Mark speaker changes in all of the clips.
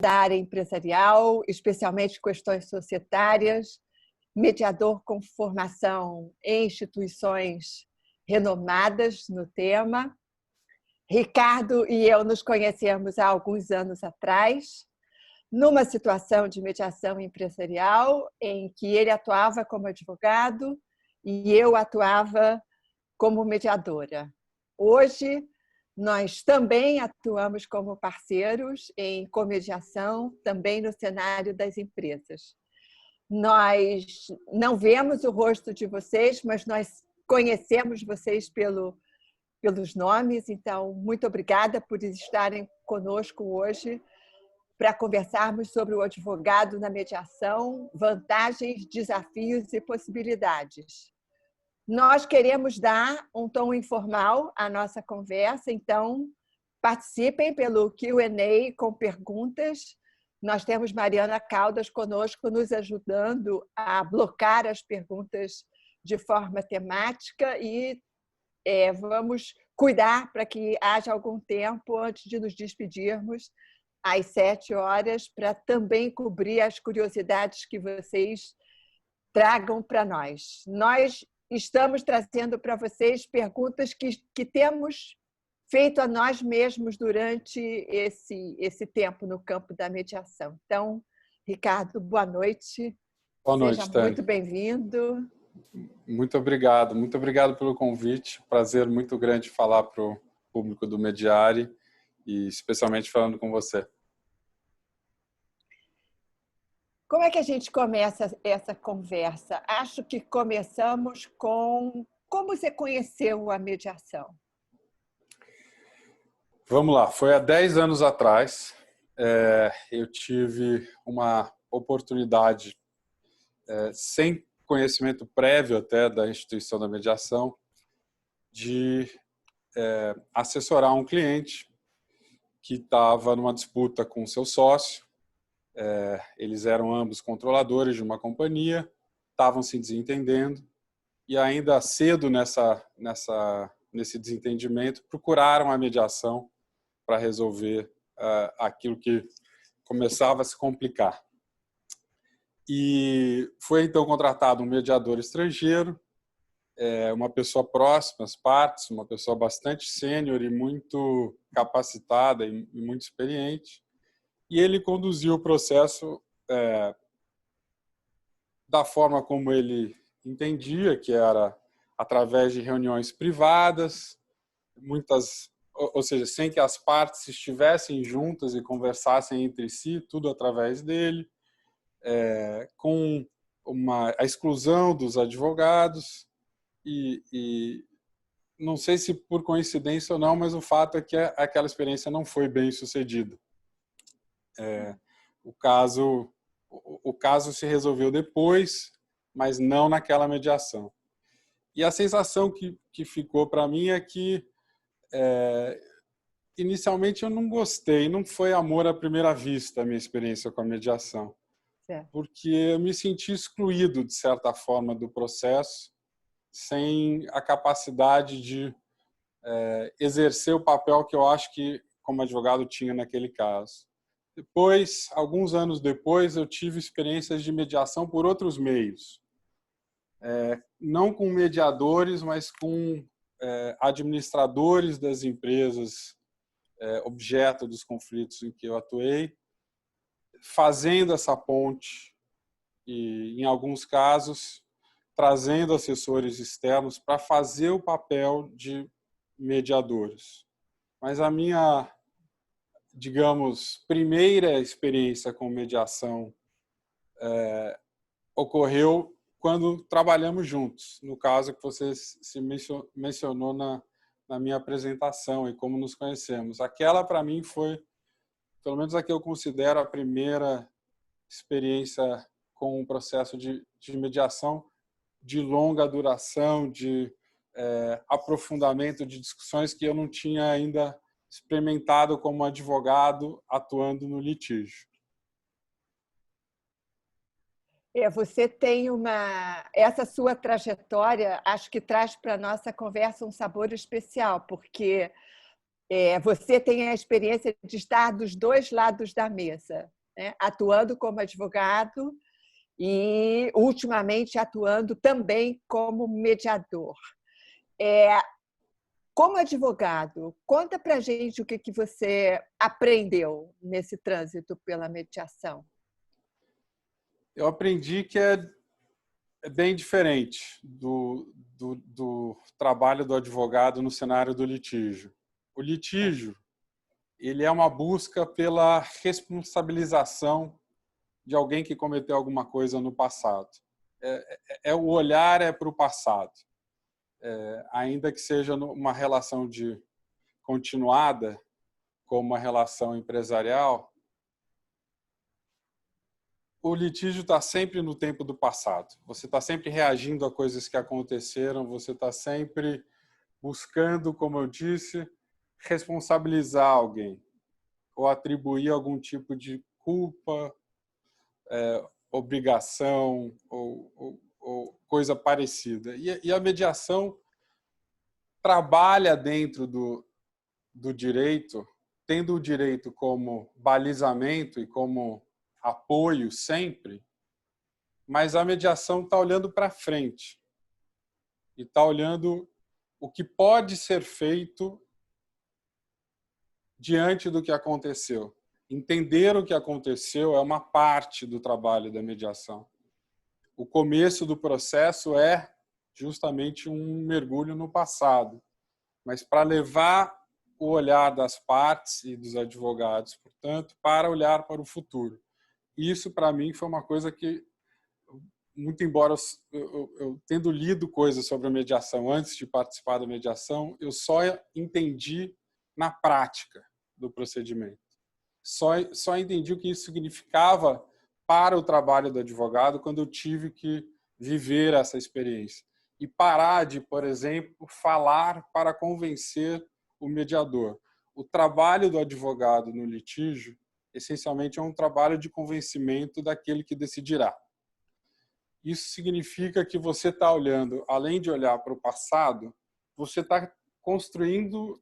Speaker 1: da área empresarial, especialmente questões societárias, mediador com formação em instituições renomadas no tema. Ricardo e eu nos conhecemos há alguns anos atrás, numa situação de mediação empresarial em que ele atuava como advogado e eu atuava como mediadora. Hoje, nós também atuamos como parceiros em comediação, também no cenário das empresas. Nós não vemos o rosto de vocês, mas nós conhecemos vocês pelos nomes, então, muito obrigada por estarem conosco hoje para conversarmos sobre o advogado na mediação, vantagens, desafios e possibilidades. Nós queremos dar um tom informal à nossa conversa, então participem pelo Q&A com perguntas. Nós temos Mariana Caldas conosco, nos ajudando a blocar as perguntas de forma temática e vamos cuidar para que haja algum tempo antes de nos despedirmos às 7 horas, para também cobrir as curiosidades que vocês tragam para nós. Nós estamos trazendo para vocês perguntas que temos feito a nós mesmos durante esse tempo no campo da mediação. Então, Ricardo, boa noite.
Speaker 2: Boa noite,
Speaker 1: Seja muito bem-vindo.
Speaker 2: Muito obrigado pelo convite. Prazer muito grande falar para o público do Mediare e especialmente falando com você.
Speaker 1: Como é que a gente começa essa conversa? Acho que começamos com como você conheceu a mediação.
Speaker 2: Vamos lá, foi há 10 anos atrás. Eu tive uma oportunidade, sem conhecimento prévio até da instituição da mediação, de assessorar um cliente que estava numa disputa com seu sócio. Eles eram ambos controladores de uma companhia, estavam se desentendendo e ainda cedo nesse desentendimento procuraram a mediação para resolver aquilo que começava a se complicar. E foi então contratado um mediador estrangeiro, uma pessoa próxima às partes, uma pessoa bastante sênior e muito capacitada e muito experiente. E ele conduziu o processo da forma como ele entendia, que era através de reuniões privadas, ou seja, sem que as partes estivessem juntas e conversassem entre si, tudo através dele, com a exclusão dos advogados e não sei se por coincidência ou não, mas o fato é que aquela experiência não foi bem sucedida. O caso se resolveu depois, mas não naquela mediação. E a sensação que ficou para mim é que inicialmente eu não gostei, não foi amor à primeira vista a minha experiência com a mediação, porque eu me senti excluído de certa forma do processo, sem a capacidade de exercer o papel que eu acho que como advogado tinha naquele caso. Depois, alguns anos depois, eu tive experiências de mediação por outros meios. Não com mediadores, mas com administradores das empresas, objeto dos conflitos em que eu atuei, fazendo essa ponte e, em alguns casos, trazendo assessores externos para fazer o papel de mediadores. Mas a minha, digamos, primeira experiência com mediação ocorreu quando trabalhamos juntos, no caso que você se mencionou na minha apresentação e como nos conhecemos. Aquela, para mim, foi, pelo menos a que eu considero a primeira experiência com um processo de mediação de longa duração, de aprofundamento de discussões que eu não tinha ainda experimentado como advogado atuando no litígio.
Speaker 1: Você tem essa sua trajetória, acho que traz para a nossa conversa um sabor especial, porque você tem a experiência de estar dos dois lados da mesa, né? Atuando como advogado e, ultimamente, atuando também como mediador. Como advogado, conta para a gente o que você aprendeu nesse trânsito pela mediação.
Speaker 2: Eu aprendi que é bem diferente do trabalho do advogado no cenário do litígio. O litígio, ele é uma busca pela responsabilização de alguém que cometeu alguma coisa no passado. O olhar é para o passado. Ainda que seja uma relação continuada, como uma relação empresarial, o litígio está sempre no tempo do passado. Você está sempre reagindo a coisas que aconteceram, você está sempre buscando, como eu disse, responsabilizar alguém ou atribuir algum tipo de culpa, obrigação ou coisa parecida. E a mediação trabalha dentro do direito, tendo o direito como balizamento e como apoio sempre, mas a mediação está olhando para frente e está olhando o que pode ser feito diante do que aconteceu. Entender o que aconteceu é uma parte do trabalho da mediação. O começo do processo é justamente um mergulho no passado, mas para levar o olhar das partes e dos advogados, portanto, para olhar para o futuro. Isso, para mim, foi uma coisa que, muito embora eu tendo lido coisas sobre a mediação antes de participar da mediação, eu só entendi na prática do procedimento. Só entendi o que isso significava para o trabalho do advogado quando eu tive que viver essa experiência. E parar de, por exemplo, falar para convencer o mediador. O trabalho do advogado no litígio, essencialmente, é um trabalho de convencimento daquele que decidirá. Isso significa que você está olhando, além de olhar para o passado, você está construindo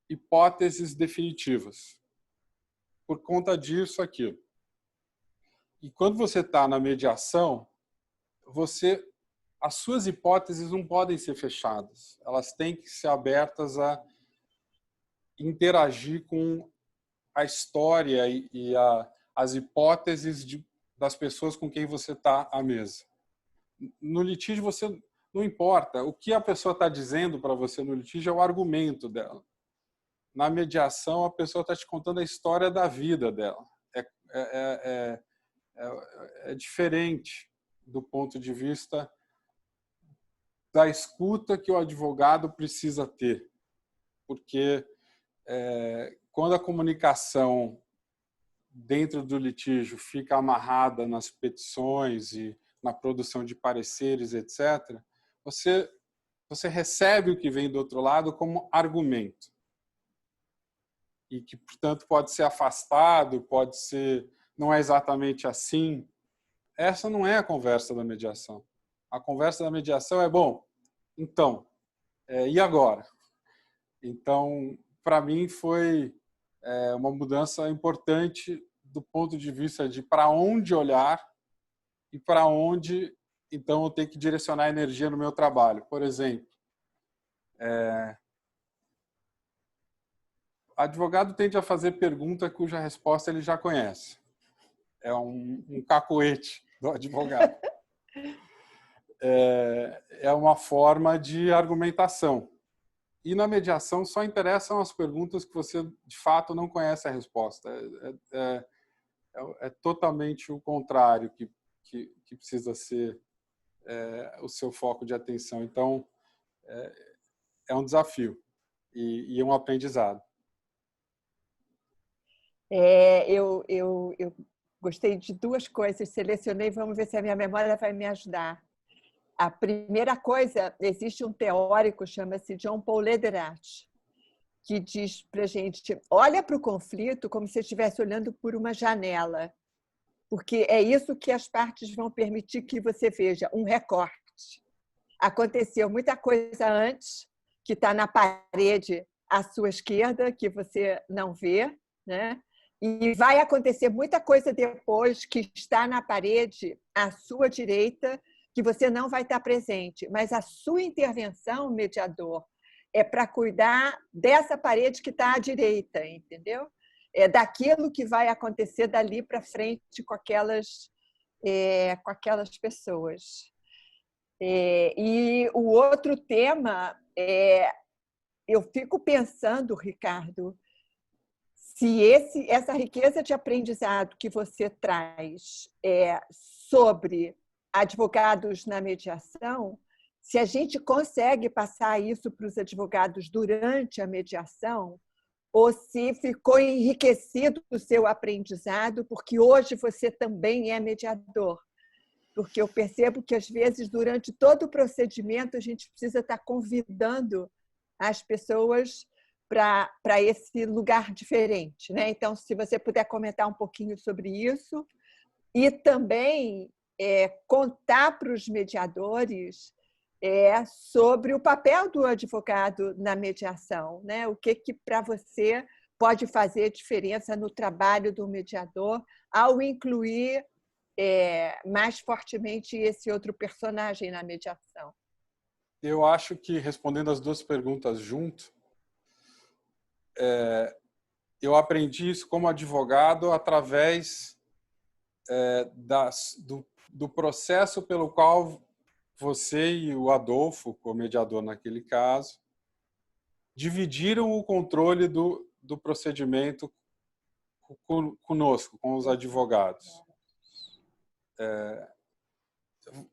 Speaker 2: hipóteses definitivas. Por conta disso, aquilo. E quando você está na mediação, as suas hipóteses não podem ser fechadas. Elas têm que ser abertas a interagir com a história e as hipóteses das pessoas com quem você está à mesa. No litígio, você não importa. O que a pessoa está dizendo para você no litígio é o argumento dela. Na mediação, a pessoa está te contando a história da vida dela. É diferente do ponto de vista da escuta que o advogado precisa ter. Porque quando a comunicação dentro do litígio fica amarrada nas petições e na produção de pareceres, etc., você recebe o que vem do outro lado como argumento. E que, portanto, pode ser afastado, não é exatamente assim. Essa não é a conversa da mediação. A conversa da mediação é, bom, então, e agora? Então, para mim, foi uma mudança importante do ponto de vista de para onde olhar e para onde, então, eu tenho que direcionar energia no meu trabalho. Por exemplo, advogado tende a fazer pergunta cuja resposta ele já conhece. É um cacoete do advogado. É uma forma de argumentação. E na mediação só interessam as perguntas que você, de fato, não conhece a resposta. É totalmente o contrário que precisa ser o seu foco de atenção. Então, é um desafio e um aprendizado.
Speaker 1: Eu gostei de duas coisas, selecionei, vamos ver se a minha memória vai me ajudar. A primeira coisa, existe um teórico, chama-se Jean Paul Lederach, que diz para a gente, olha para o conflito como se estivesse olhando por uma janela, porque é isso que as partes vão permitir que você veja, um recorte. Aconteceu muita coisa antes, que está na parede à sua esquerda, que você não vê, né? E vai acontecer muita coisa depois que está na parede à sua direita, que você não vai estar presente. Mas a sua intervenção, mediador, é para cuidar dessa parede que está à direita, entendeu? É daquilo que vai acontecer dali para frente com aquelas pessoas. E o outro tema, eu fico pensando, Ricardo, se essa riqueza de aprendizado que você traz sobre advogados na mediação, se a gente consegue passar isso para os advogados durante a mediação, ou se ficou enriquecido o seu aprendizado, porque hoje você também é mediador. Porque eu percebo que, às vezes, durante todo o procedimento, a gente precisa estar convidando as pessoas para esse lugar diferente, né? Então, se você puder comentar um pouquinho sobre isso e também contar para os mediadores sobre o papel do advogado na mediação, né? O que para você pode fazer diferença no trabalho do mediador ao incluir mais fortemente esse outro personagem na mediação.
Speaker 2: Eu acho que, respondendo as duas perguntas junto, eu aprendi isso como advogado através do processo pelo qual você e o Adolfo, como mediador naquele caso, dividiram o controle do procedimento conosco, com os advogados.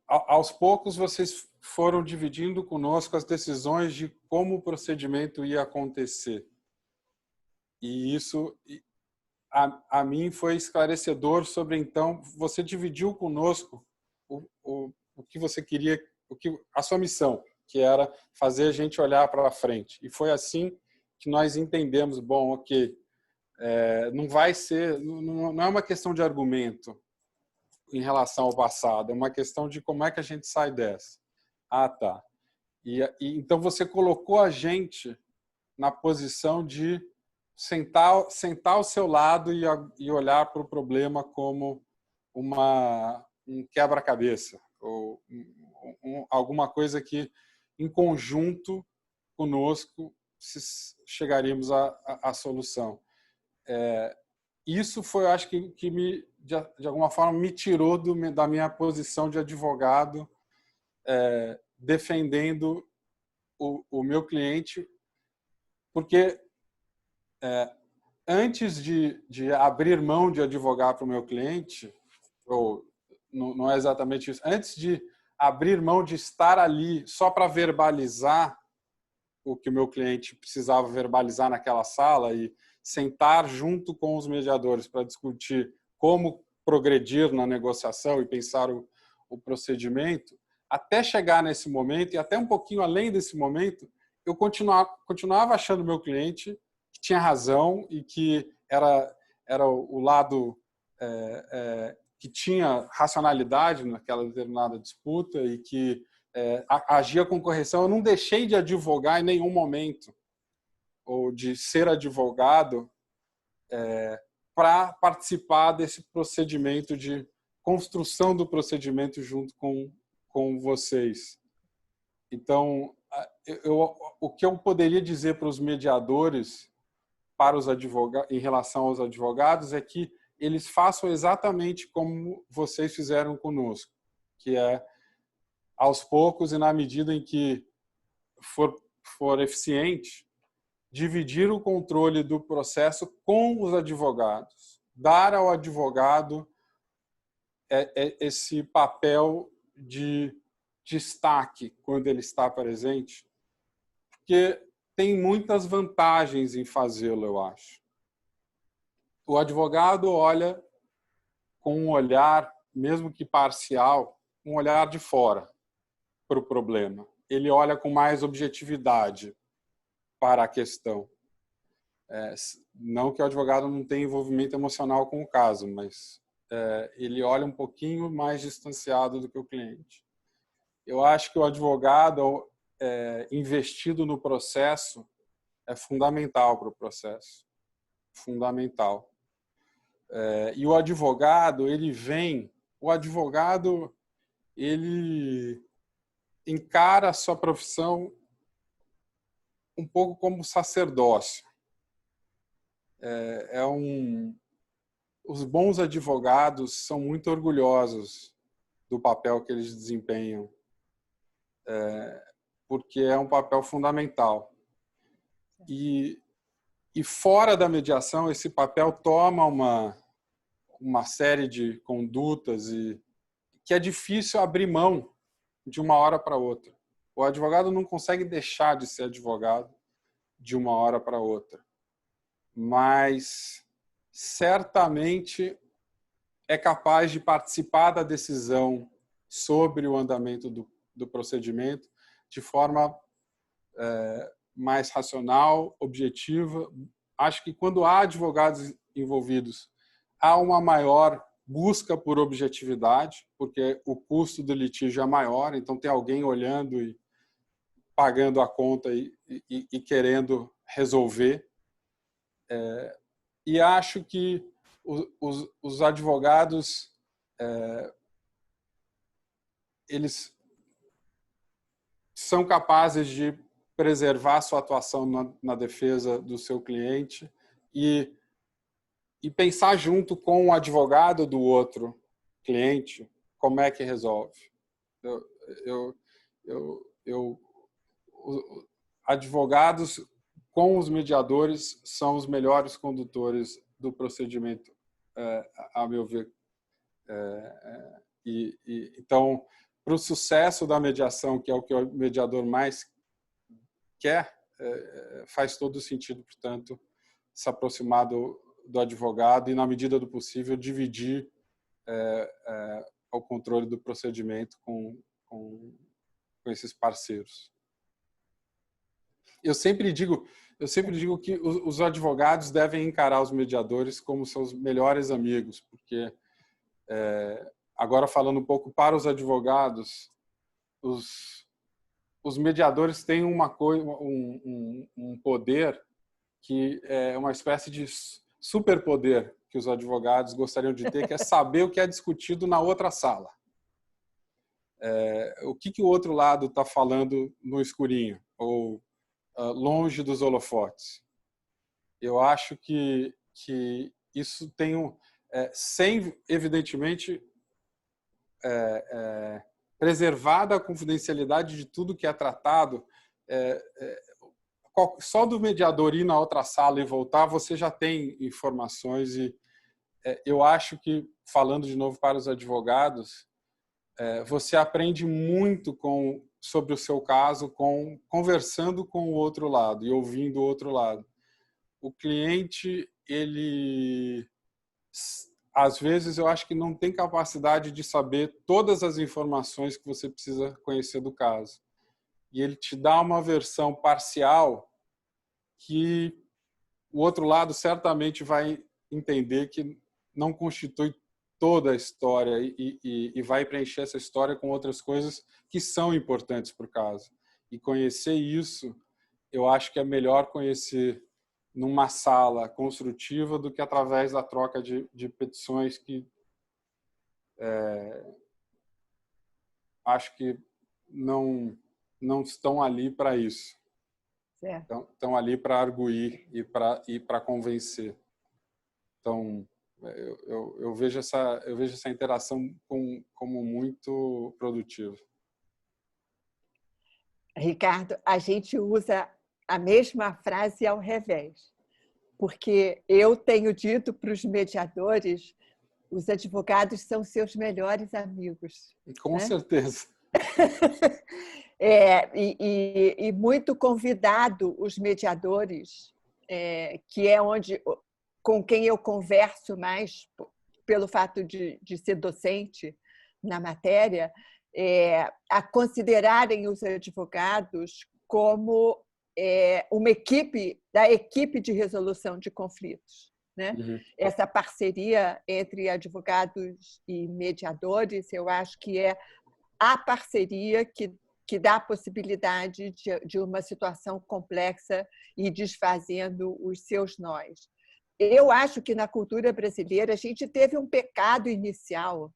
Speaker 2: Aos poucos, vocês foram dividindo conosco as decisões de como o procedimento ia acontecer. E isso, a mim, foi esclarecedor sobre, então, você dividiu conosco o que você queria, a sua missão, que era fazer a gente olhar para frente. E foi assim que nós entendemos, bom, ok, não vai ser, não é uma questão de argumento em relação ao passado, é uma questão de como é que a gente sai dessa. Ah, tá. E então você colocou a gente na posição de sentar ao seu lado e olhar para o problema como um quebra-cabeça, ou alguma coisa que, em conjunto conosco, chegaríamos à solução. Isso foi, eu acho, que de alguma forma me tirou da minha posição de advogado, defendendo o meu cliente, porque antes de abrir mão de advogar para o meu cliente, ou não é exatamente isso, antes de abrir mão de estar ali só para verbalizar o que o meu cliente precisava verbalizar naquela sala e sentar junto com os mediadores para discutir como progredir na negociação e pensar o procedimento, até chegar nesse momento e até um pouquinho além desse momento, eu continuava achando o meu cliente que tinha razão e que era o lado que tinha racionalidade naquela determinada disputa e que agia com correção. Eu não deixei de advogar em nenhum momento, ou de ser advogado para participar desse procedimento de construção do procedimento junto com vocês. Então, o que eu poderia dizer para os mediadores, para os advogados, em relação aos advogados, é que eles façam exatamente como vocês fizeram conosco, que é, aos poucos e na medida em que for eficiente, dividir o controle do processo com os advogados, dar ao advogado esse papel de destaque quando ele está presente, porque tem muitas vantagens em fazê-lo, eu acho. O advogado olha com um olhar, mesmo que parcial, um olhar de fora para o problema. Ele olha com mais objetividade para a questão. Não que o advogado não tenha envolvimento emocional com o caso, mas ele olha um pouquinho mais distanciado do que o cliente. Eu acho que o advogado, investido no processo, é fundamental para o processo. Fundamental. E o advogado, ele encara a sua profissão um pouco como sacerdócio. Os bons advogados são muito orgulhosos do papel que eles desempenham, porque é um papel fundamental. E fora da mediação, esse papel toma uma série de condutas que é difícil abrir mão de uma hora para outra. O advogado não consegue deixar de ser advogado de uma hora para outra, mas certamente é capaz de participar da decisão sobre o andamento do procedimento de forma mais racional, objetiva. Acho que quando há advogados envolvidos, há uma maior busca por objetividade, porque o custo do litígio é maior, então tem alguém olhando e pagando a conta e querendo resolver. E acho que os advogados, eles são capazes de preservar sua atuação na defesa do seu cliente e pensar junto com o advogado do outro cliente como é que resolve. Advogados com os mediadores são os melhores condutores do procedimento, a meu ver. Então, para o sucesso da mediação, que é o que o mediador mais quer, faz todo sentido, portanto, se aproximar do advogado e, na medida do possível, dividir o controle do procedimento com esses parceiros. Eu sempre digo que os advogados devem encarar os mediadores como seus melhores amigos, porque, agora falando um pouco para os advogados, os mediadores têm um poder que é uma espécie de superpoder que os advogados gostariam de ter, que é saber o que é discutido na outra sala. O que o outro lado está falando no escurinho, ou longe dos holofotes. Eu acho que isso tem sem, evidentemente, preservada a confidencialidade de tudo que é tratado, só do mediador ir na outra sala e voltar, você já tem informações. E eu acho que, falando de novo para os advogados, você aprende muito sobre o seu caso conversando com o outro lado e ouvindo o outro lado. O cliente, ele, às vezes, eu acho que não tem capacidade de saber todas as informações que você precisa conhecer do caso. E ele te dá uma versão parcial que o outro lado certamente vai entender que não constitui toda a história e vai preencher essa história com outras coisas que são importantes para o caso. E conhecer isso, eu acho que é melhor conhecer numa sala construtiva do que através da troca de petições que acho que não estão ali para isso. Estão ali para arguir e para convencer. Então, eu vejo essa interação como muito produtiva.
Speaker 1: Ricardo, a gente usa a mesma frase ao revés, porque eu tenho dito para os mediadores, os advogados são seus melhores amigos.
Speaker 2: Com certeza.
Speaker 1: E muito convidado os mediadores, que é com quem eu converso mais, pelo fato de ser docente na matéria, a considerarem os advogados como uma equipe de resolução de conflitos, né? Uhum. Essa parceria entre advogados e mediadores, eu acho que é a parceria que que dá a possibilidade de uma situação complexa e desfazendo os seus nós. Eu acho que na cultura brasileira a gente teve um pecado inicial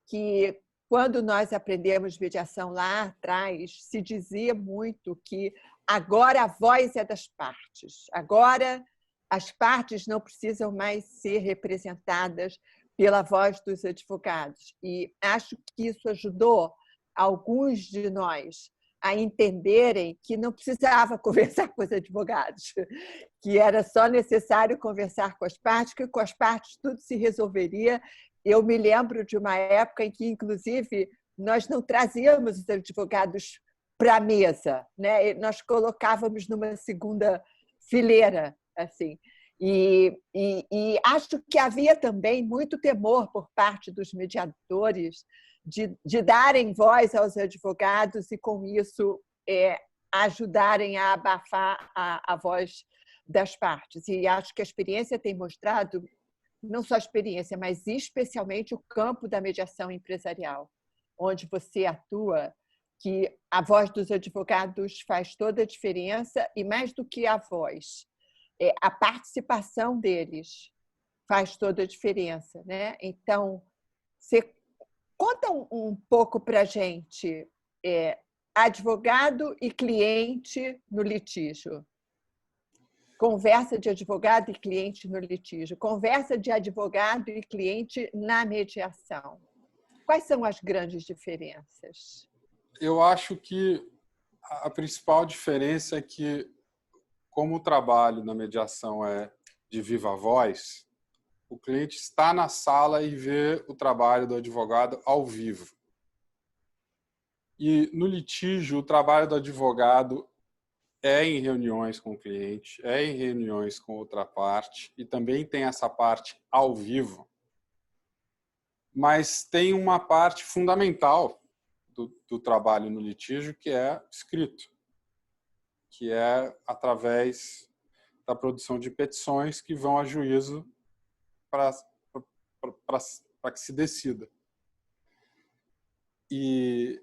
Speaker 1: que, quando nós aprendemos mediação lá atrás, se dizia muito que agora a voz é das partes, agora as partes não precisam mais ser representadas pela voz dos advogados. E acho que isso ajudou alguns de nós a entenderem que não precisava conversar com os advogados, que era só necessário conversar com as partes, que com as partes tudo se resolveria. Eu me lembro de uma época em que, inclusive, nós não trazíamos os advogados para a mesa, né? Nós colocávamos numa segunda fileira, assim. E acho que havia também muito temor por parte dos mediadores de darem voz aos advogados e, com isso, ajudarem a abafar a voz das partes. E acho que a experiência tem mostrado, não só a experiência, mas especialmente o campo da mediação empresarial, onde você atua, que a voz dos advogados faz toda a diferença, e mais do que a voz, a participação deles faz toda a diferença, né? Então, você conta um pouco para a gente, advogado e cliente no litígio. Conversa de advogado e cliente no litígio. Conversa de advogado e cliente na mediação. Quais são as grandes diferenças?
Speaker 2: Eu acho que a principal diferença é que, como o trabalho na mediação é de viva voz, o cliente está na sala e vê o trabalho do advogado ao vivo. E no litígio, o trabalho do advogado é em reuniões com o cliente, é em reuniões com outra parte, e também tem essa parte ao vivo. Mas tem uma parte fundamental do trabalho no litígio, que é escrito, que é através da produção de petições que vão a juízo para que se decida. E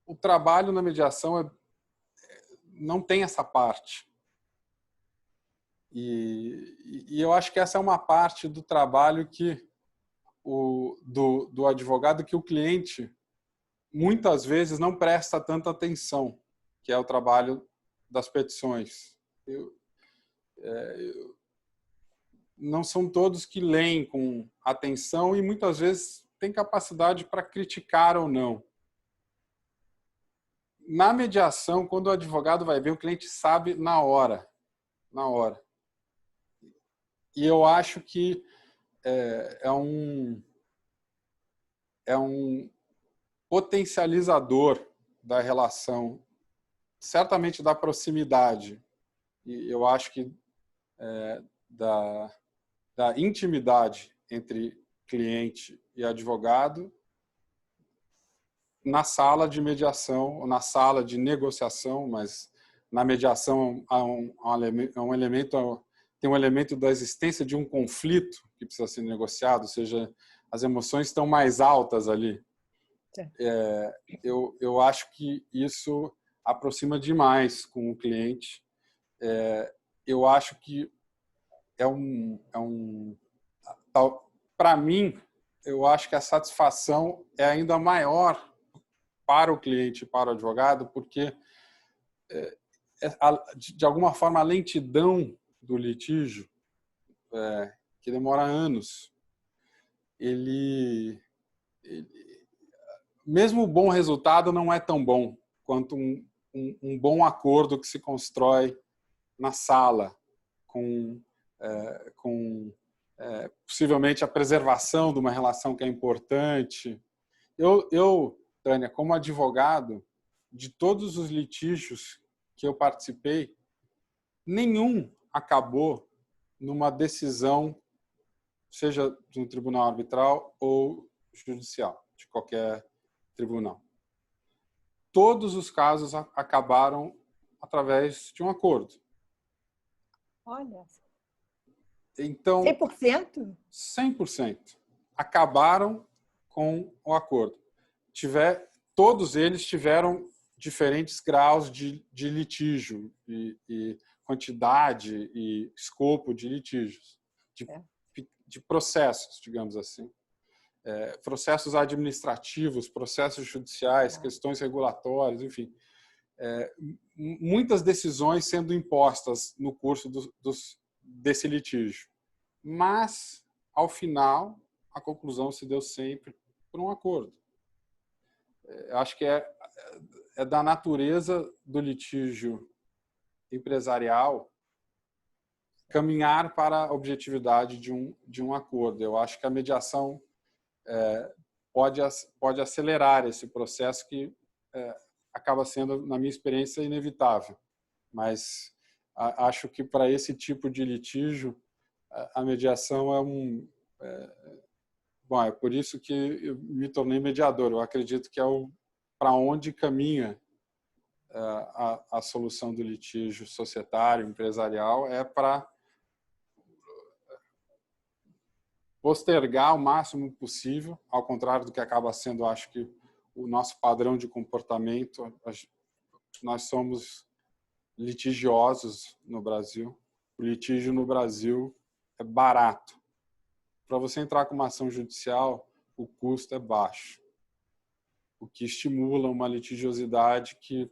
Speaker 2: o trabalho na mediação não tem essa parte. E eu acho que essa é uma parte do trabalho que do advogado que o cliente muitas vezes não presta tanta atenção, que é o trabalho das petições. Não são todos que leem com atenção e muitas vezes têm capacidade para criticar ou não. Na mediação, quando o advogado vai ver, o cliente sabe na hora. Na hora. E eu acho que é um potencializador da relação, certamente da proximidade. E eu acho que da intimidade entre cliente e advogado na sala de mediação, ou na sala de negociação, mas na mediação tem um elemento da existência de um conflito que precisa ser negociado, ou seja, as emoções estão mais altas ali. Eu acho que isso aproxima demais com o cliente. Eu acho que para mim, eu acho que a satisfação é ainda maior para o cliente, para o advogado, porque de alguma forma a lentidão do litígio, que demora anos, mesmo o bom resultado não é tão bom quanto um bom acordo que se constrói na sala, com possivelmente a preservação de uma relação que é importante. Eu, Tânia, como advogado, de todos os litígios que eu participei, nenhum acabou numa decisão, seja de um tribunal arbitral ou judicial, de qualquer tribunal. Todos os casos acabaram através de um acordo.
Speaker 1: Olha.
Speaker 2: Então,
Speaker 1: 100%?
Speaker 2: 100% acabaram com o acordo. todos eles tiveram diferentes graus de litígio e quantidade e escopo de litígios, de processos, digamos assim. Processos administrativos, processos judiciais, questões regulatórias, enfim. Muitas decisões sendo impostas no curso desse litígio. Mas, ao final, a conclusão se deu sempre por um acordo. Eu acho que é da natureza do litígio empresarial caminhar para a objetividade de um acordo. Eu acho que a mediação pode acelerar esse processo que acaba sendo, na minha experiência, inevitável. Mas acho que para esse tipo de litígio, a mediação é por isso que eu me tornei mediador. Eu acredito que para onde caminha a solução do litígio societário, empresarial, é para postergar o máximo possível, ao contrário do que acaba sendo, acho que, o nosso padrão de comportamento. Nós somos litigiosos no Brasil. O litígio no Brasil é barato. Para você entrar com uma ação judicial, o custo é baixo, o que estimula uma litigiosidade que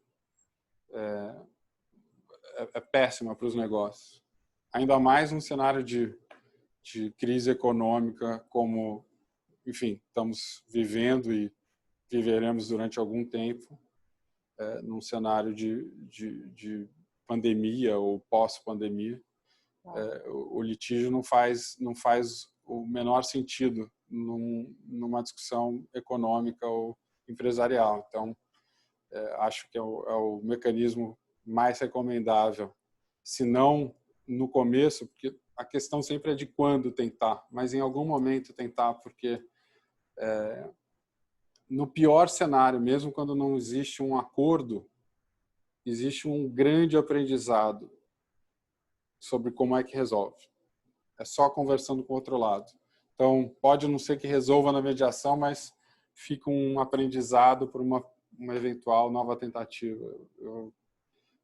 Speaker 2: é péssima para os negócios. Ainda mais num cenário de crise econômica como, enfim, estamos vivendo e viveremos durante algum tempo, num cenário de pandemia ou pós-pandemia. O litígio não faz o menor sentido numa discussão econômica ou empresarial. Então, acho que é o mecanismo mais recomendável, se não no começo, porque a questão sempre é de quando tentar, mas em algum momento tentar, porque no pior cenário, mesmo quando não existe um acordo, existe um grande aprendizado sobre como é que resolve. É só conversando com o outro lado. Então, pode não ser que resolva na mediação, mas fica um aprendizado por uma eventual nova tentativa.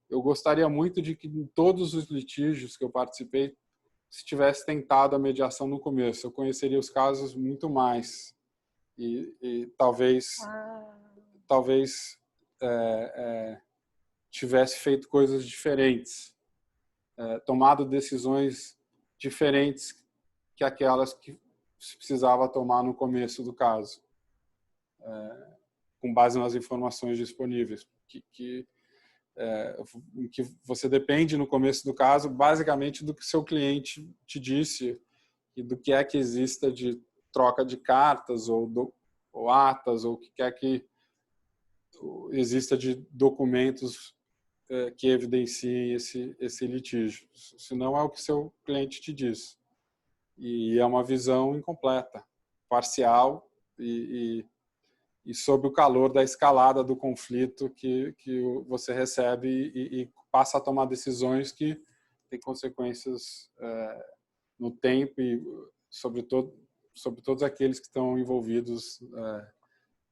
Speaker 2: Eu gostaria muito de que em todos os litígios que eu participei, se tivesse tentado a mediação no começo, eu conheceria os casos muito mais e talvez tivesse feito coisas diferentes, tomado decisões diferentes que aquelas que se precisava tomar no começo do caso, com base nas informações disponíveis, que você depende no começo do caso basicamente do que seu cliente te disse e do que é que exista de troca de cartas ou atas ou o que quer que exista de documentos que evidenciem esse litígio. Senão é o que seu cliente te diz. E é uma visão incompleta, parcial e sob o calor da escalada do conflito que você recebe e passa a tomar decisões que têm consequências no tempo e sobre todos aqueles que estão envolvidos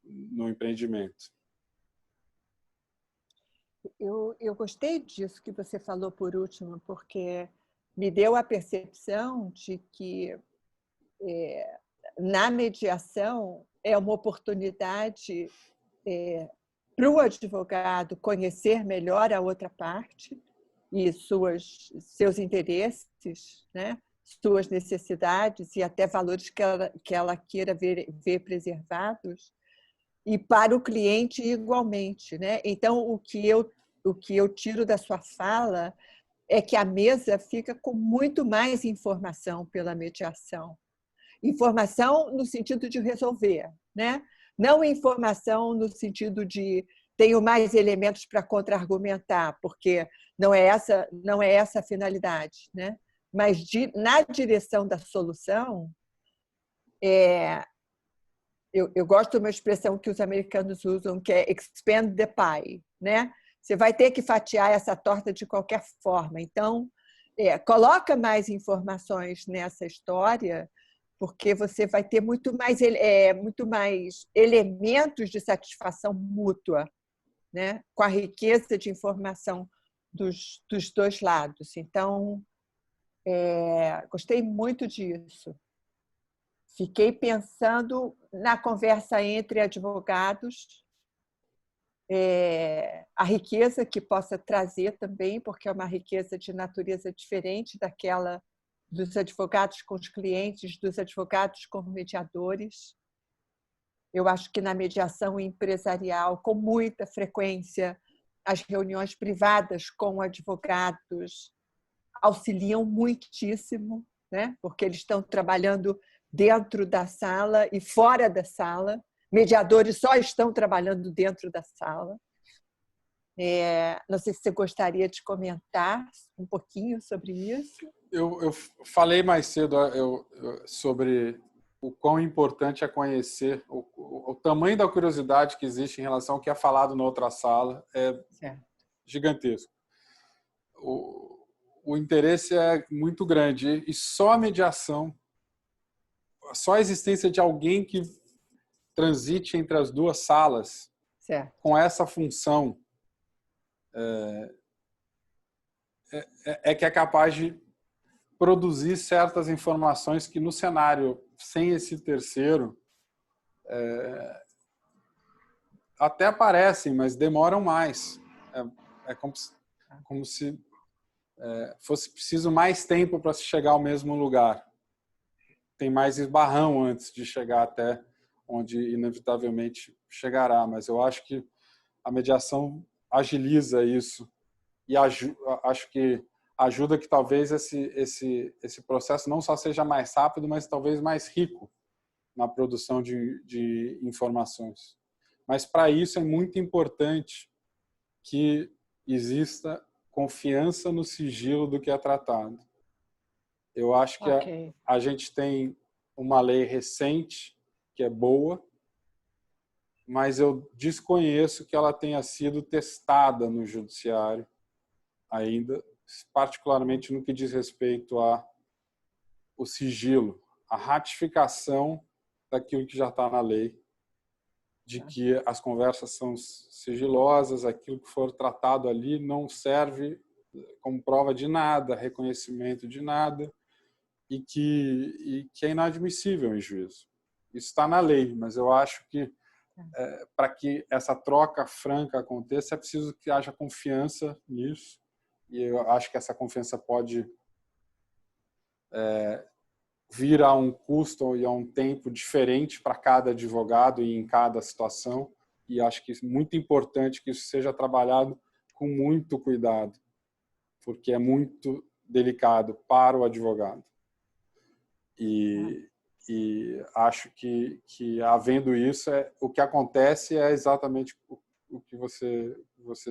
Speaker 2: no empreendimento.
Speaker 1: Eu gostei disso que você falou por último, porque me deu a percepção de que na mediação é uma oportunidade para o advogado conhecer melhor a outra parte e seus interesses, né? Suas necessidades e até valores que ela queira ver preservados, e para o cliente igualmente, né? Então, o que eu tiro da sua fala é que a mesa fica com muito mais informação pela mediação. Informação no sentido de resolver, né? Não informação no sentido de tenho mais elementos para contra-argumentar, porque não é essa a finalidade, né? Mas na direção da solução, eu gosto de uma expressão que os americanos usam, que é expand the pie, né? Você vai ter que fatiar essa torta de qualquer forma. Então, coloca mais informações nessa história, porque você vai ter muito mais elementos de satisfação mútua, né? Com a riqueza de informação dos dois lados. Então, gostei muito disso. Fiquei pensando na conversa entre advogados, a riqueza que possa trazer também, porque é uma riqueza de natureza diferente daquela dos advogados com os clientes, dos advogados com mediadores. Eu acho que na mediação empresarial, com muita frequência, as reuniões privadas com advogados auxiliam muitíssimo, né? Porque eles estão trabalhando dentro da sala e fora da sala. Mediadores só estão trabalhando dentro da sala. Não sei se você gostaria de comentar um pouquinho sobre isso.
Speaker 2: Eu falei mais cedo sobre o quão importante é conhecer o tamanho da curiosidade que existe em relação ao que é falado na outra sala. É gigantesco. O interesse é muito grande e só a mediação, só a existência de alguém que transite entre as duas salas com essa função que é capaz de produzir certas informações que no cenário sem esse terceiro até aparecem, mas demoram mais. É como se fosse preciso mais tempo para se chegar ao mesmo lugar. Tem mais esbarrão antes de chegar até onde inevitavelmente chegará, mas eu acho que a mediação agiliza isso e acho que ajuda que talvez esse processo não só seja mais rápido, mas talvez mais rico na produção de informações. Mas para isso é muito importante que exista confiança no sigilo do que é tratado. Eu acho que a gente tem uma lei recente que é boa, mas eu desconheço que ela tenha sido testada no judiciário ainda, particularmente no que diz respeito ao sigilo, a ratificação daquilo que já está na lei, de que as conversas são sigilosas, aquilo que for tratado ali não serve como prova de nada, reconhecimento de nada, e que é inadmissível em juízo. Isso está na lei, mas eu acho que para que essa troca franca aconteça é preciso que haja confiança nisso, e eu acho que essa confiança pode vir a um custo e a um tempo diferente para cada advogado e em cada situação, e acho que é muito importante que isso seja trabalhado com muito cuidado, porque é muito delicado para o advogado. E acho que havendo isso, o que acontece é exatamente o que você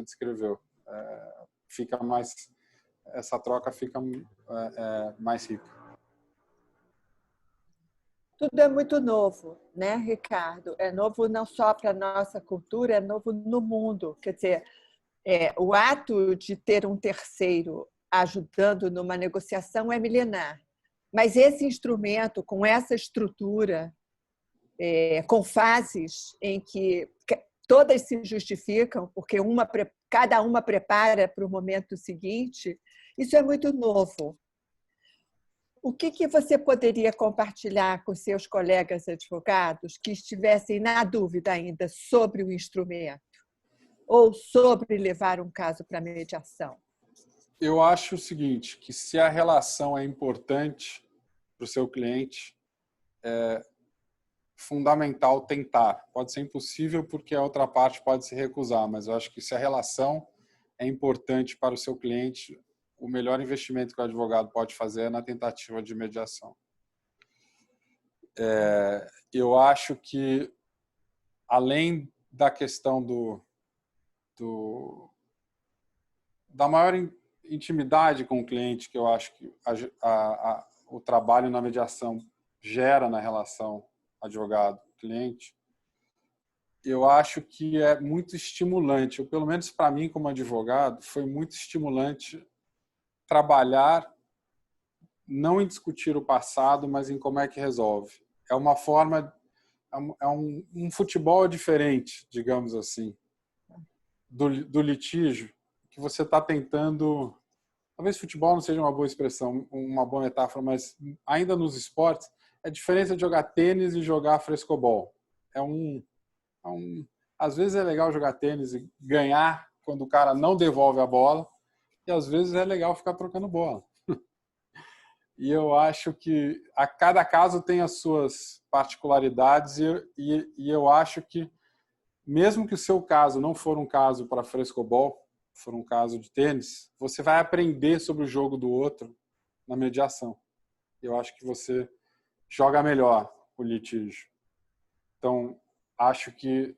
Speaker 2: descreveu. Essa troca fica mais rica.
Speaker 1: Tudo é muito novo, né, Ricardo? É novo não só para a nossa cultura, é novo no mundo. Quer dizer, o ato de ter um terceiro ajudando numa negociação é milenar. Mas esse instrumento, com essa estrutura, com fases em que todas se justificam, porque cada uma prepara para o momento seguinte, isso é muito novo. O que você poderia compartilhar com seus colegas advogados que estivessem na dúvida ainda sobre o instrumento ou sobre levar um caso para mediação?
Speaker 2: Eu acho o seguinte, que se a relação é importante para o seu cliente, é fundamental tentar. Pode ser impossível porque a outra parte pode se recusar, mas eu acho que se a relação é importante para o seu cliente, o melhor investimento que o advogado pode fazer é na tentativa de mediação. Eu acho que, além da questão da maior intimidade com o cliente, que eu acho que o trabalho na mediação gera na relação advogado-cliente, eu acho que é muito estimulante, ou pelo menos para mim como advogado, foi muito estimulante trabalhar não em discutir o passado, mas em como é que resolve. É uma forma, é um futebol diferente, digamos assim, do litígio, que você está tentando. Talvez futebol não seja uma boa expressão, uma boa metáfora, mas ainda nos esportes, é diferente de jogar tênis e jogar frescobol. Às vezes é legal jogar tênis e ganhar quando o cara não devolve a bola, e às vezes é legal ficar trocando bola. E eu acho que a cada caso tem as suas particularidades, e eu acho que, mesmo que o seu caso não for um caso para frescobol, for um caso de tênis, você vai aprender sobre o jogo do outro na mediação. Eu acho que você joga melhor o litígio. Então, acho que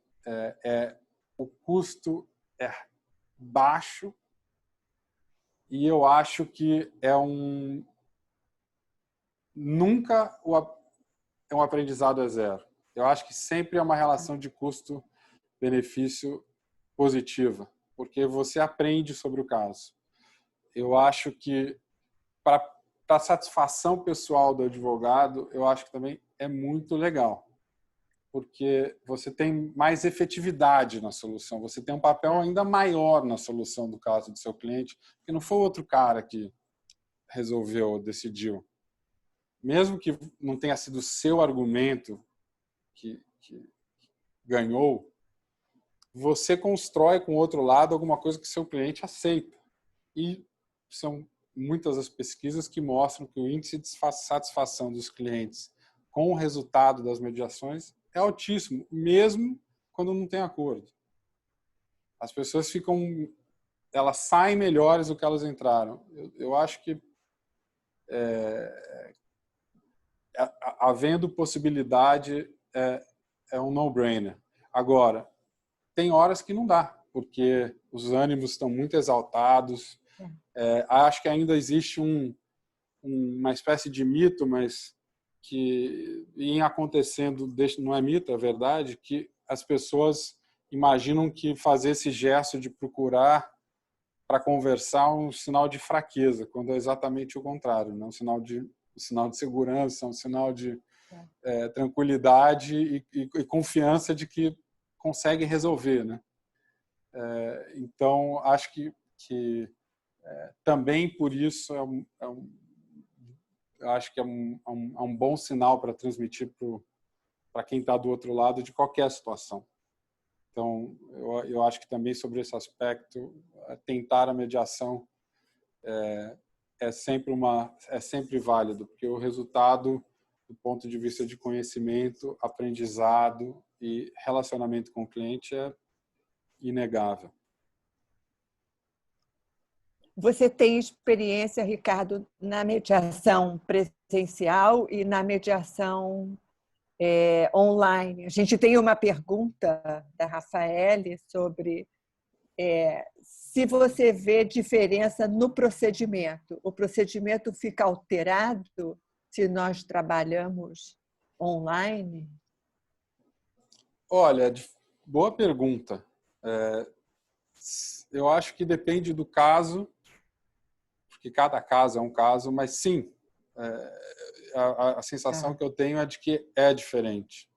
Speaker 2: o custo é baixo, e eu acho que nunca é um aprendizado a zero. Eu acho que sempre é uma relação de custo-benefício positiva, porque você aprende sobre o caso. Eu acho que, para a satisfação pessoal do advogado, eu acho que também é muito legal, porque você tem mais efetividade na solução, você tem um papel ainda maior na solução do caso do seu cliente, que não foi outro cara que resolveu, decidiu. Mesmo que não tenha sido o seu argumento que ganhou, você constrói com o outro lado alguma coisa que seu cliente aceita. E são muitas as pesquisas que mostram que o índice de satisfação dos clientes com o resultado das mediações é altíssimo, mesmo quando não tem acordo. As pessoas elas saem melhores do que elas entraram. Eu acho que havendo possibilidade, é um no-brainer. Agora, tem horas que não dá, porque os ânimos estão muito exaltados. Acho que ainda existe uma espécie de mito, mas que, em acontecendo, não é mito, é verdade, que as pessoas imaginam que fazer esse gesto de procurar para conversar é um sinal de fraqueza, quando é exatamente o contrário, né? Um sinal de segurança, um sinal de tranquilidade e confiança de que consegue resolver, né? Então, acho que também por isso eu acho que é um bom sinal para transmitir para quem está do outro lado de qualquer situação. Então, eu acho que também sobre esse aspecto, tentar a mediação é sempre válido, porque o resultado, do ponto de vista de conhecimento, aprendizado e relacionamento com o cliente, é inegável.
Speaker 1: Você tem experiência, Ricardo, na mediação presencial e na mediação online. A gente tem uma pergunta da Rafaele sobre se você vê diferença no procedimento. O procedimento fica alterado se nós trabalhamos online?
Speaker 2: Olha, boa pergunta. Eu acho que depende do caso, porque cada caso é um caso, mas sim, a sensação que eu tenho é de que é diferente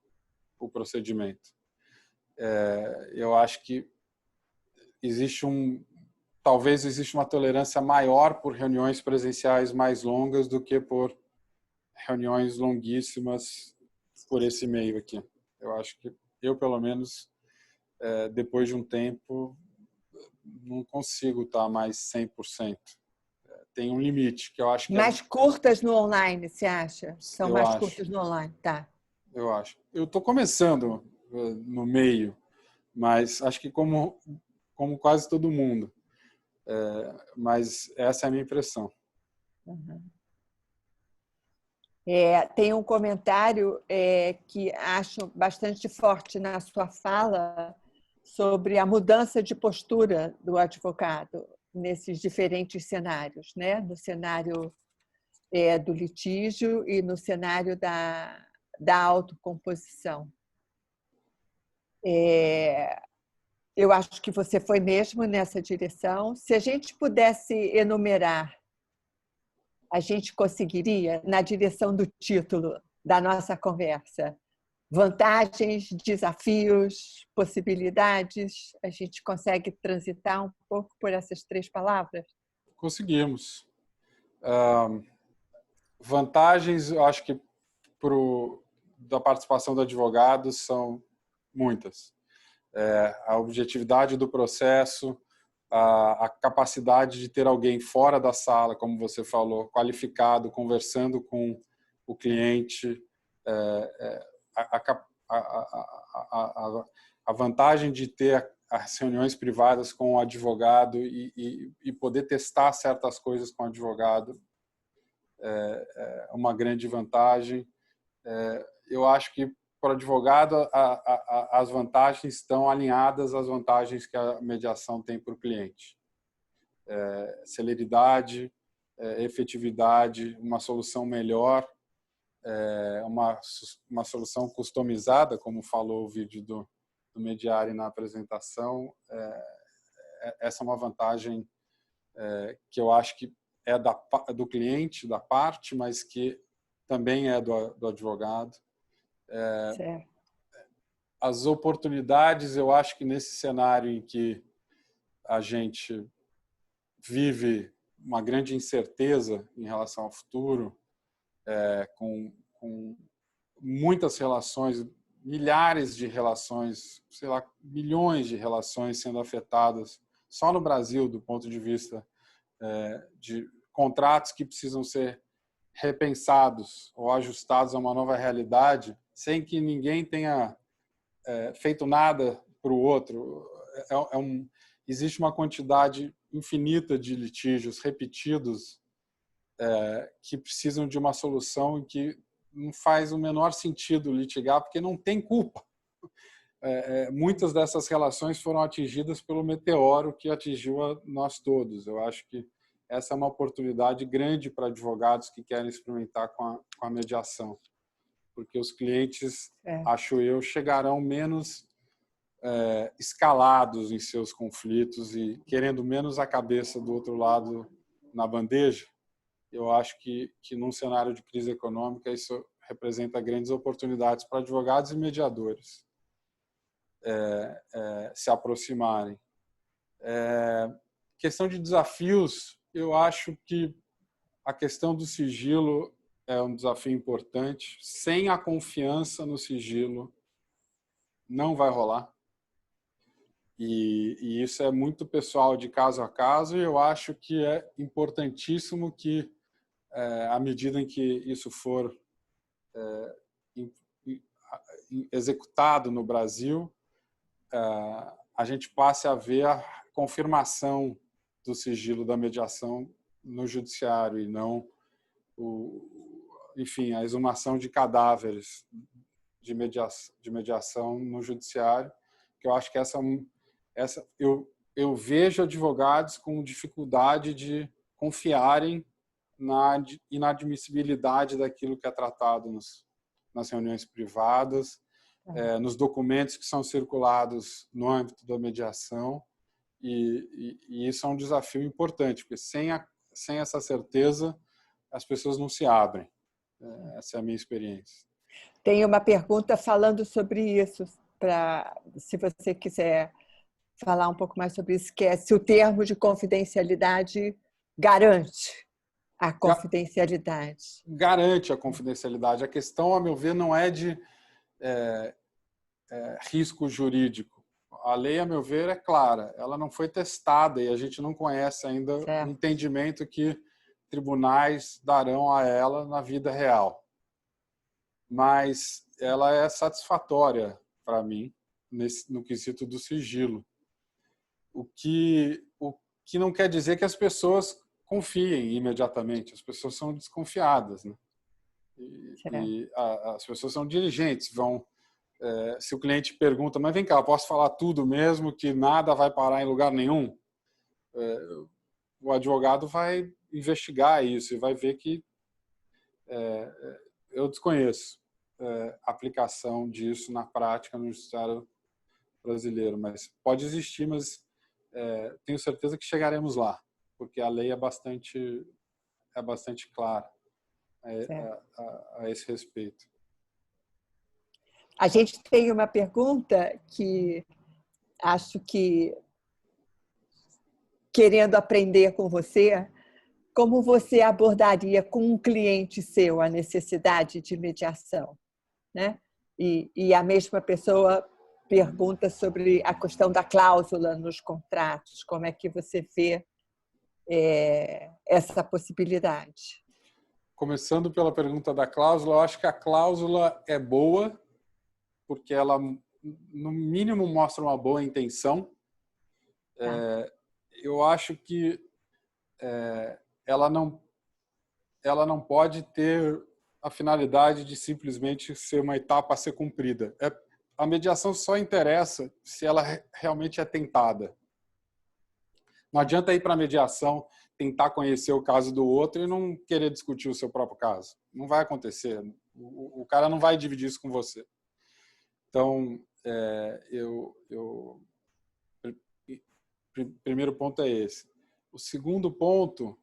Speaker 2: o procedimento. Eu acho que talvez exista uma tolerância maior por reuniões presenciais mais longas do que por reuniões longuíssimas por esse meio aqui. Eu acho que pelo menos, depois de um tempo, não consigo estar mais 100%. Tem um limite que eu acho que
Speaker 1: mais curtas no online, você acha? São mais curtas no online, tá?
Speaker 2: Eu acho. Eu estou começando no meio, mas acho que como quase todo mundo. Mas essa é a minha impressão.
Speaker 1: Uhum. Tem um comentário que acho bastante forte na sua fala sobre a mudança de postura do advogado nesses diferentes cenários, né? No cenário do litígio e no cenário da autocomposição. Eu acho que você foi mesmo nessa direção. Se a gente pudesse enumerar a gente conseguiria, na direção do título da nossa conversa, vantagens, desafios, possibilidades, a gente consegue transitar um pouco por essas 3 palavras?
Speaker 2: Conseguimos. Vantagens, eu acho que da participação do advogado são muitas. A objetividade do processo, a capacidade de ter alguém fora da sala, como você falou, qualificado, conversando com o cliente, a vantagem de ter as reuniões privadas com o advogado e poder testar certas coisas com o advogado é uma grande vantagem. Eu acho que para o advogado as vantagens estão alinhadas às vantagens que a mediação tem para o cliente. Celeridade, efetividade, uma solução melhor, uma solução customizada, como falou o vídeo do Mediari na apresentação. Essa é uma vantagem que eu acho que é do cliente, da parte, mas que também é do advogado. As oportunidades, eu acho que nesse cenário em que a gente vive uma grande incerteza em relação ao futuro, com muitas relações, milhares de relações, sei lá, milhões de relações sendo afetadas só no Brasil, do ponto de vista de contratos que precisam ser repensados ou ajustados a uma nova realidade, sem que ninguém tenha feito nada para o outro. Existe uma quantidade infinita de litígios repetidos que precisam de uma solução que não faz o menor sentido litigar, porque não tem culpa. Muitas dessas relações foram atingidas pelo meteoro que atingiu a nós todos. Eu acho que essa é uma oportunidade grande para advogados que querem experimentar com a mediação, porque os clientes, acho eu, chegarão menos escalados em seus conflitos e querendo menos a cabeça do outro lado na bandeja. Eu acho que num cenário de crise econômica isso representa grandes oportunidades para advogados e mediadores se aproximarem. Questão de desafios, eu acho que a questão do sigilo é um desafio importante. Sem a confiança no sigilo, não vai rolar. E isso é muito pessoal, de caso a caso, e eu acho que é importantíssimo que, à medida em que isso for executado no Brasil, a gente passe a ver a confirmação do sigilo da mediação no judiciário e não a exumação de cadáveres de mediação no judiciário, que eu acho que eu vejo advogados com dificuldade de confiarem na inadmissibilidade daquilo que é tratado nas reuniões privadas, nos documentos que são circulados no âmbito da mediação, e isso é um desafio importante, porque sem essa certeza as pessoas não se abrem. Essa é a minha experiência.
Speaker 1: Tem uma pergunta falando sobre isso, se você quiser falar um pouco mais sobre isso, que é se o termo de confidencialidade garante a confidencialidade.
Speaker 2: Garante a confidencialidade. A questão, a meu ver, não é de risco jurídico. A lei, a meu ver, é clara. Ela não foi testada e a gente não conhece ainda o entendimento que tribunais darão a ela na vida real. Mas ela é satisfatória para mim no quesito do sigilo. O que não quer dizer que as pessoas confiem imediatamente. As pessoas são desconfiadas, né? E as pessoas são diligentes. Se o cliente pergunta, mas vem cá, posso falar tudo mesmo, que nada vai parar em lugar nenhum? O advogado vai investigar isso e vai ver que eu desconheço a aplicação disso na prática no judiciário brasileiro, mas pode existir, mas tenho certeza que chegaremos lá, porque a lei é bastante é bastante clara a esse respeito.
Speaker 1: A gente tem uma pergunta que acho que, querendo aprender com você, como você abordaria com um cliente seu a necessidade de mediação, né? E a mesma pessoa pergunta sobre a questão da cláusula nos contratos. Como é que você vê essa possibilidade?
Speaker 2: Começando pela pergunta da cláusula, eu acho que a cláusula é boa, porque ela, no mínimo, mostra uma boa intenção. Eu acho que ela não pode ter a finalidade de simplesmente ser uma etapa a ser cumprida. A mediação só interessa se ela realmente é tentada. Não adianta ir para a mediação, tentar conhecer o caso do outro e não querer discutir o seu próprio caso. Não vai acontecer. O cara não vai dividir isso com você. Então, primeiro ponto é esse. O segundo ponto,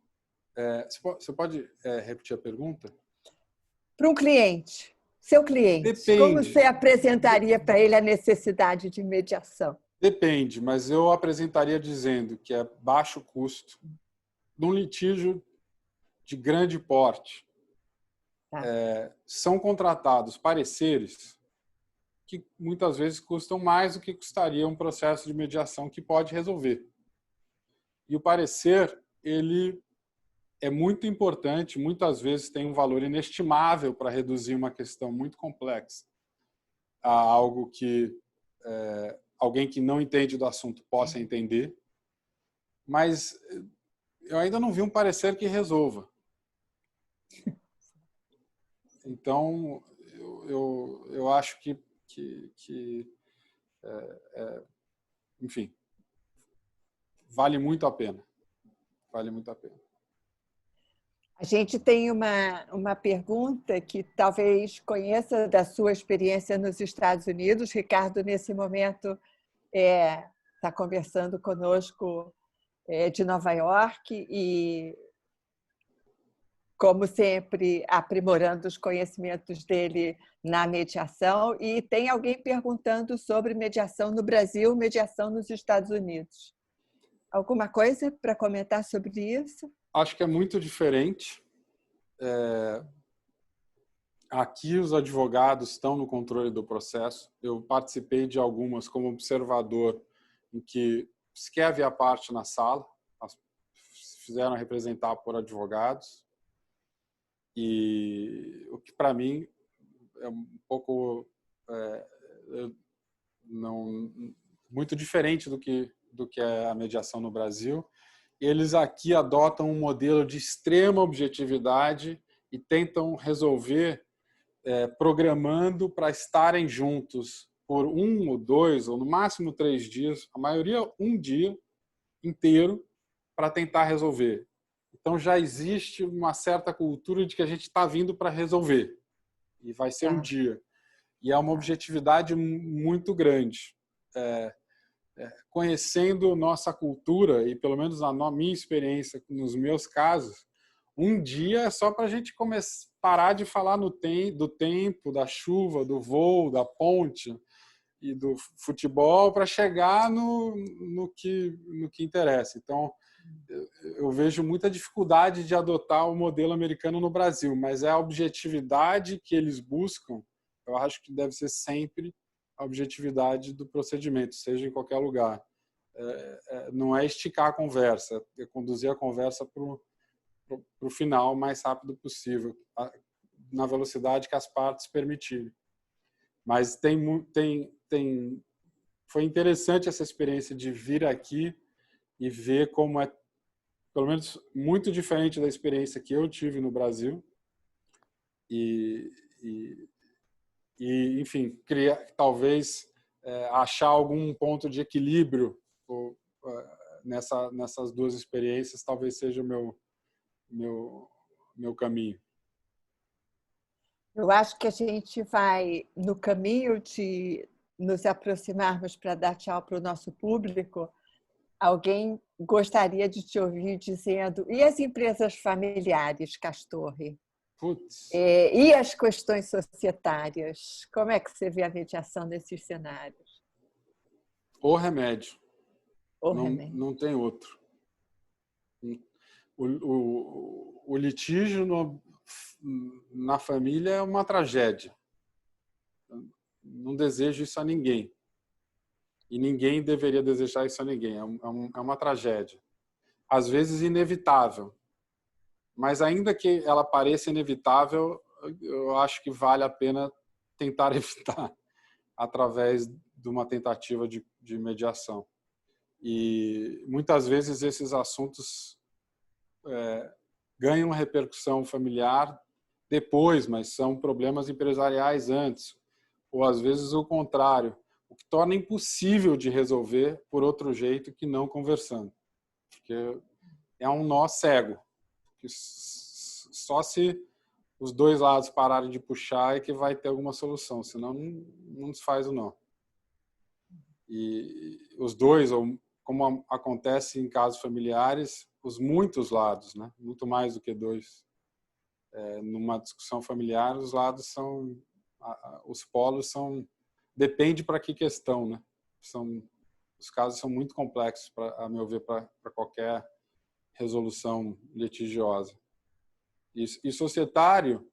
Speaker 2: você pode repetir a pergunta?
Speaker 1: Para um cliente, seu cliente,
Speaker 2: Depende.
Speaker 1: Como você apresentaria para ele a necessidade de mediação?
Speaker 2: Depende, mas eu apresentaria dizendo que é baixo custo, num litígio de grande porte. São contratados pareceres que muitas vezes custam mais do que custaria um processo de mediação que pode resolver. E o parecer, ele é muito importante, muitas vezes tem um valor inestimável para reduzir uma questão muito complexa a algo que alguém que não entende do assunto possa entender, mas eu ainda não vi um parecer que resolva. Então, eu acho que enfim, vale muito a pena. Vale muito a pena.
Speaker 1: A gente tem uma pergunta que talvez conheça da sua experiência nos Estados Unidos. Ricardo, nesse momento, está conversando conosco de Nova York e, como sempre, aprimorando os conhecimentos dele na mediação. E tem alguém perguntando sobre mediação no Brasil, mediação nos Estados Unidos. Alguma coisa para comentar sobre isso?
Speaker 2: Acho que é muito diferente. Aqui os advogados estão no controle do processo. Eu participei de algumas como observador, em que sequer havia parte na sala, fizeram representar por advogados. E o que para mim é um pouco muito diferente do que é a mediação no Brasil. Eles aqui adotam um modelo de extrema objetividade e tentam resolver programando para estarem juntos por 1 ou 2 ou no máximo 3 dias, a maioria 1 dia inteiro, para tentar resolver. Então já existe uma certa cultura de que a gente está vindo para resolver e vai ser um dia. E é uma objetividade muito grande. Conhecendo nossa cultura, e pelo menos na minha experiência, nos meus casos, 1 dia é só para a gente parar de falar do tempo, da chuva, do voo, da ponte e do futebol para chegar no que interessa. Então, eu vejo muita dificuldade de adotar o modelo americano no Brasil, mas é a objetividade que eles buscam. Eu acho que deve ser sempre a objetividade do procedimento, seja em qualquer lugar. Não é esticar a conversa, é conduzir a conversa para o final o mais rápido possível, na velocidade que as partes permitirem. Mas foi interessante essa experiência de vir aqui e ver como é, pelo menos, muito diferente da experiência que eu tive no Brasil. E enfim, talvez achar algum ponto de equilíbrio nessas duas experiências talvez seja o meu caminho.
Speaker 1: Eu acho que a gente vai, no caminho de nos aproximarmos para dar tchau para o nosso público, Alguém gostaria de te ouvir dizendo: e as empresas familiares, Castorri?
Speaker 2: Putz.
Speaker 1: E as questões societárias? Como é que você vê a mediação nesses cenários?
Speaker 2: O remédio.
Speaker 1: O remédio.
Speaker 2: Não tem outro. O litígio na família é uma tragédia. Não desejo isso a ninguém. E ninguém deveria desejar isso a ninguém. É uma tragédia. Às vezes inevitável. Mas ainda que ela pareça inevitável, eu acho que vale a pena tentar evitar através de uma tentativa de mediação. E muitas vezes esses assuntos ganham repercussão familiar depois, mas são problemas empresariais antes. Ou às vezes o contrário, o que torna impossível de resolver por outro jeito que não conversando. Porque é um nó cego. Que só se os dois lados pararem de puxar é que vai ter alguma solução, senão não se faz o nó. E os dois, ou como acontece em casos familiares, os muitos lados, né? Muito mais do que dois. Numa discussão familiar, os lados são, os polos são, depende para que questão, né? Os casos são muito complexos, a meu ver, para qualquer resolução litigiosa. E societário,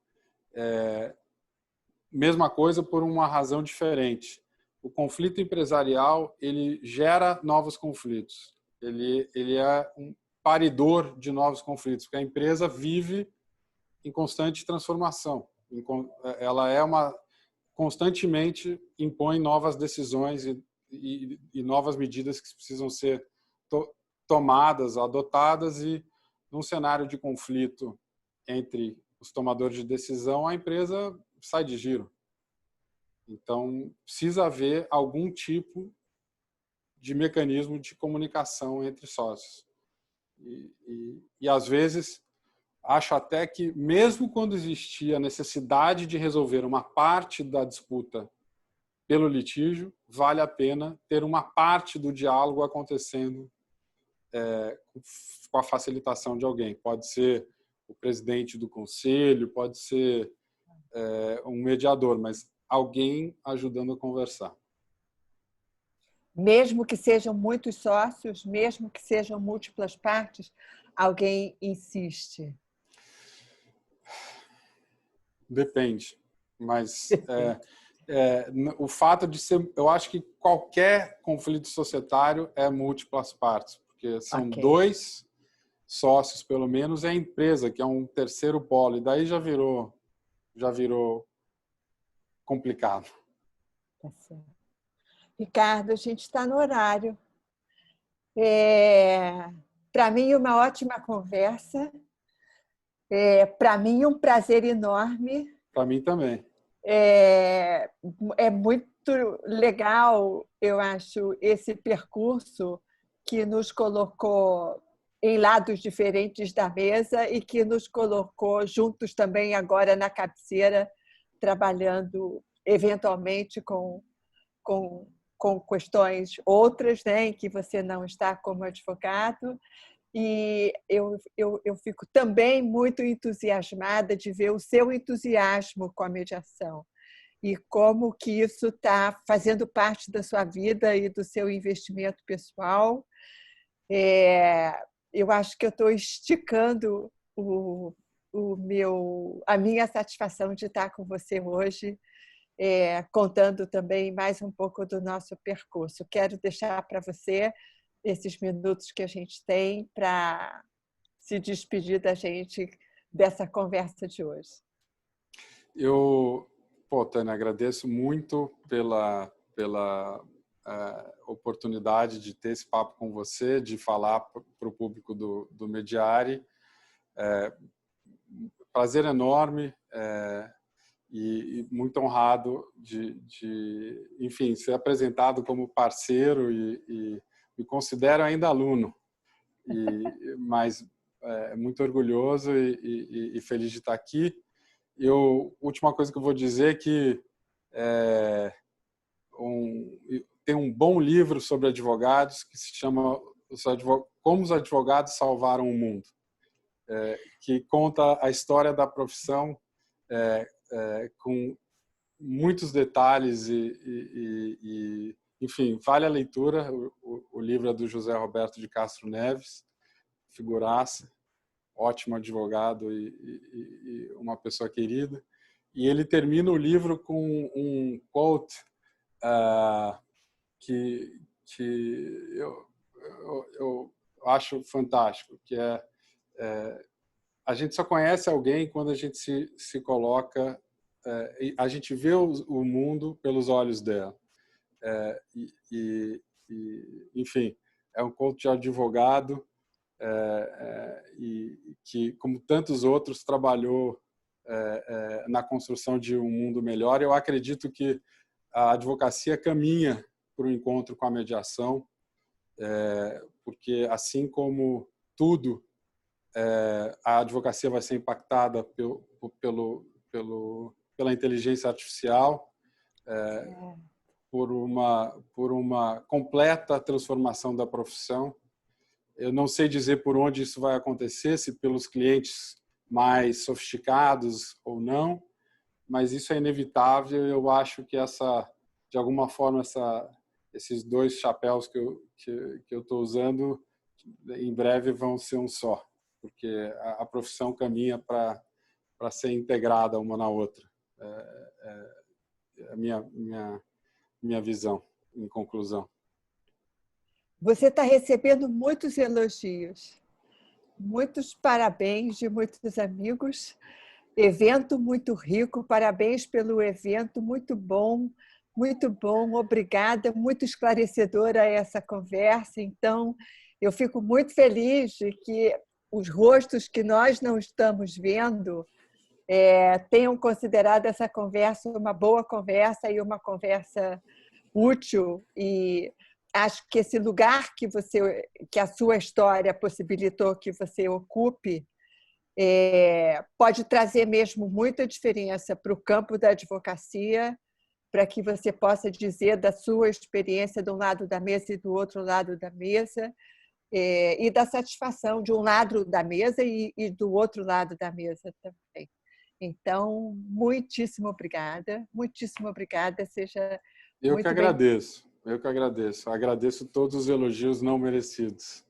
Speaker 2: mesma coisa por uma razão diferente. O conflito empresarial, ele gera novos conflitos. Ele é um paridor de novos conflitos, porque a empresa vive em constante transformação. Ela constantemente impõe novas decisões e novas medidas que precisam ser tomadas, adotadas, e num cenário de conflito entre os tomadores de decisão, a empresa sai de giro. Então, precisa haver algum tipo de mecanismo de comunicação entre sócios. E às vezes, acho até que, mesmo quando existia a necessidade de resolver uma parte da disputa pelo litígio, vale a pena ter uma parte do diálogo acontecendo com a facilitação de alguém. Pode ser o presidente do conselho, pode ser um mediador, mas alguém ajudando a conversar.
Speaker 1: Mesmo que sejam muitos sócios, mesmo que sejam múltiplas partes, alguém insiste.
Speaker 2: Depende, mas o fato de ser, eu acho que qualquer conflito societário é múltiplas partes, porque são dois sócios, pelo menos, é a empresa, que é um terceiro polo, e daí já virou complicado.
Speaker 1: Tá certo. Ricardo, a gente está no horário. Para mim, uma ótima conversa. Para mim, um prazer enorme.
Speaker 2: Para mim também.
Speaker 1: É muito legal, eu acho, esse percurso que nos colocou em lados diferentes da mesa e que nos colocou juntos também agora na cabeceira, trabalhando eventualmente com questões outras, né, em que você não está como advogado. E eu fico também muito entusiasmada de ver o seu entusiasmo com a mediação e como que isso está fazendo parte da sua vida e do seu investimento pessoal. Eu acho que eu estou esticando a minha satisfação de estar com você hoje, contando também mais um pouco do nosso percurso. Quero deixar para você esses minutos que a gente tem para se despedir da gente dessa conversa de hoje.
Speaker 2: Tânia, agradeço muito pela oportunidade de ter esse papo com você, de falar para o público do Mediare. Prazer enorme e muito honrado de enfim, ser apresentado como parceiro e me considero ainda aluno, mas muito orgulhoso e feliz de estar aqui. Última coisa que eu vou dizer é que tem um bom livro sobre advogados que se chama Como os advogados salvaram o mundo, que conta a história da profissão com muitos detalhes enfim, vale a leitura. O livro é do José Roberto de Castro Neves, figuraça, ótimo advogado e uma pessoa querida. E ele termina o livro com um quote que eu acho fantástico, que a gente só conhece alguém quando a gente se coloca, a gente vê o mundo pelos olhos dela. Enfim, é um conto de advogado e que, como tantos outros, trabalhou na construção de um mundo melhor. Eu acredito que a advocacia caminha para o encontro com a mediação, porque, assim como tudo, a advocacia vai ser impactada pela inteligência artificial, por uma completa transformação da profissão. Eu não sei dizer por onde isso vai acontecer, se pelos clientes mais sofisticados ou não, mas isso é inevitável. Eu acho que de alguma forma, esses dois chapéus que eu estou usando, em breve vão ser um só, porque a profissão caminha para ser integrada uma na outra. A minha visão, em conclusão.
Speaker 1: Você está recebendo muitos elogios, muitos parabéns de muitos amigos. Evento muito rico, parabéns pelo evento, muito bom, obrigada, muito esclarecedora essa conversa. Então, eu fico muito feliz de que os rostos que nós não estamos vendo tenham considerado essa conversa uma boa conversa e uma conversa útil, e acho que esse lugar que a sua história possibilitou que você ocupe pode trazer mesmo muita diferença para o campo da advocacia, para que você possa dizer da sua experiência de um lado da mesa e do outro lado da mesa, e da satisfação de um lado da mesa e do outro lado da mesa também. Então, muitíssimo obrigada, seja
Speaker 2: Eu
Speaker 1: muito
Speaker 2: que agradeço. Eu que agradeço. Agradeço todos os elogios não merecidos.